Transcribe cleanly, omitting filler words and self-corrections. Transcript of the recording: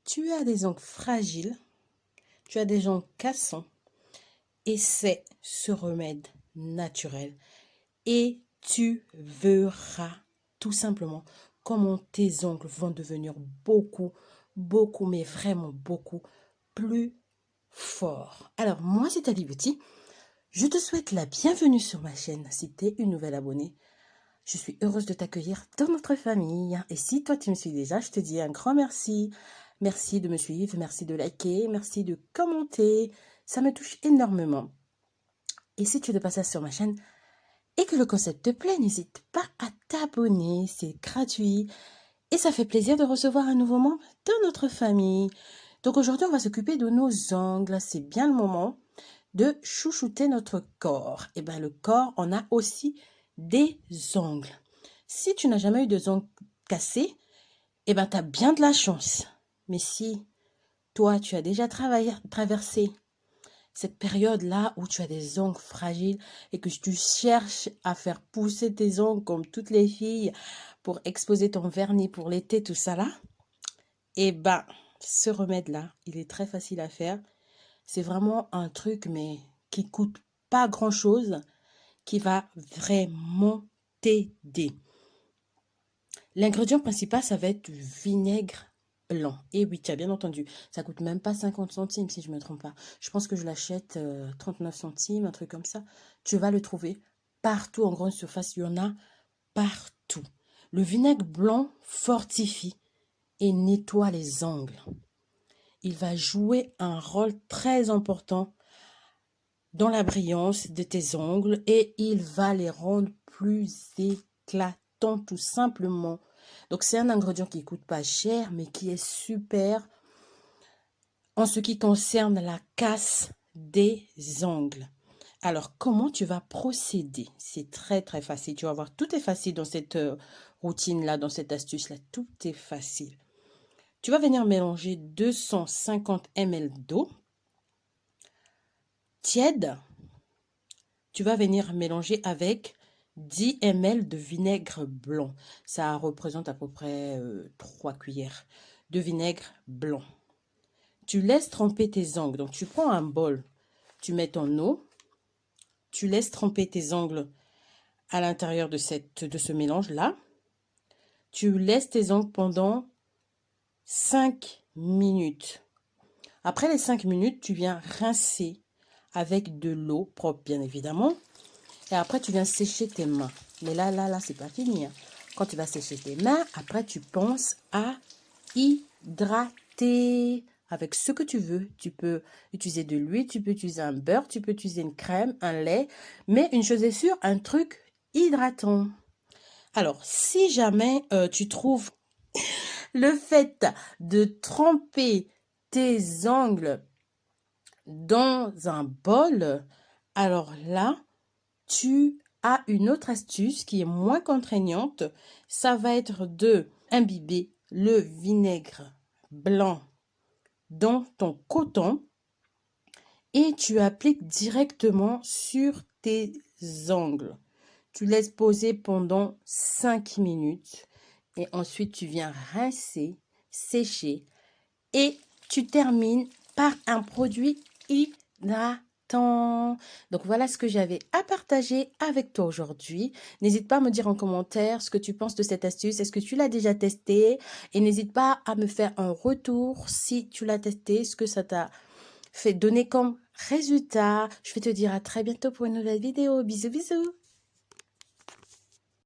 Tu as des ongles fragiles, tu as des ongles cassants, essaie ce remède naturel et tu verras tout simplement comment tes ongles vont devenir beaucoup, mais vraiment beaucoup plus forts. Alors, moi, c'est Ali Beauty. Je te souhaite la bienvenue sur ma chaîne si tu es une nouvelle abonnée. Je suis heureuse de t'accueillir dans notre famille. Et si toi, tu me suis déjà, je te dis un grand merci. Merci de me suivre, merci de liker, merci de commenter. Ça me touche énormément. Et si tu es de passage sur ma chaîne et que le concept te plaît, n'hésite pas à t'abonner. C'est gratuit. Et ça fait plaisir de recevoir un nouveau membre de notre famille. Donc aujourd'hui, on va s'occuper de nos ongles. C'est bien le moment de chouchouter notre corps. Et bien le corps, on a aussi des ongles. Si tu n'as jamais eu de ongles cassés, eh ben tu as bien de la chance. Mais si toi, tu as déjà traversé cette période-là où tu as des ongles fragiles et que tu cherches à faire pousser tes ongles comme toutes les filles pour exposer ton vernis pour l'été, tout ça là, eh ben ce remède-là, il est très facile à faire. C'est vraiment un truc mais qui coûte pas grand-chose, qui va vraiment t'aider. L'ingrédient principal, ça va être du vinaigre blanc. Et oui, tu as bien entendu, ça coûte même pas 50 centimes si je ne me trompe pas. Je pense que je l'achète 39 centimes, un truc comme ça. Tu vas le trouver partout en grande surface, il y en a partout. Le vinaigre blanc fortifie et nettoie les ongles. Il va jouer un rôle très important dans la brillance de tes ongles et il va les rendre plus éclatants tout simplement. Donc c'est un ingrédient qui ne coûte pas cher mais qui est super en ce qui concerne la casse des ongles. Alors comment tu vas procéder? C'est très facile. Tu vas voir, tout est facile dans cette routine-là, dans cette astuce-là. Tout est facile. Tu vas venir mélanger 250 ml d'eau tiède. Tu vas venir mélanger avec 10 ml de vinaigre blanc. Ça représente à peu près 3 cuillères de vinaigre blanc. Tu laisses tremper tes ongles. Donc, tu prends un bol, tu mets ton eau, tu laisses tremper tes ongles à l'intérieur de ce mélange-là. Tu laisses tes ongles pendant 5 minutes. Après les 5 minutes, tu viens rincer avec de l'eau propre, bien évidemment. Et après, tu viens sécher tes mains. Mais là, c'est pas fini. Hein. Quand tu vas sécher tes mains, après, tu penses à hydrater avec ce que tu veux. Tu peux utiliser de l'huile, tu peux utiliser un beurre, tu peux utiliser une crème, un lait. Mais une chose est sûre, un truc hydratant. Alors, si jamais tu trouves le fait de tremper tes ongles dans un bol, alors là, tu as une autre astuce qui est moins contraignante. Ça va être de imbiber le vinaigre blanc dans ton coton et tu appliques directement sur tes ongles. Tu laisses poser pendant 5 minutes et ensuite tu viens rincer, sécher et tu termines par un produit hydratant. Donc voilà ce que j'avais à partager avec toi aujourd'hui. N'hésite pas à me dire en commentaire ce que tu penses de cette astuce. Est-ce que tu l'as déjà testé? Et n'hésite pas à me faire un retour si tu l'as testé, ce que ça t'a fait donner comme résultat. Je vais te dire à très bientôt pour une nouvelle vidéo. Bisous, bisous.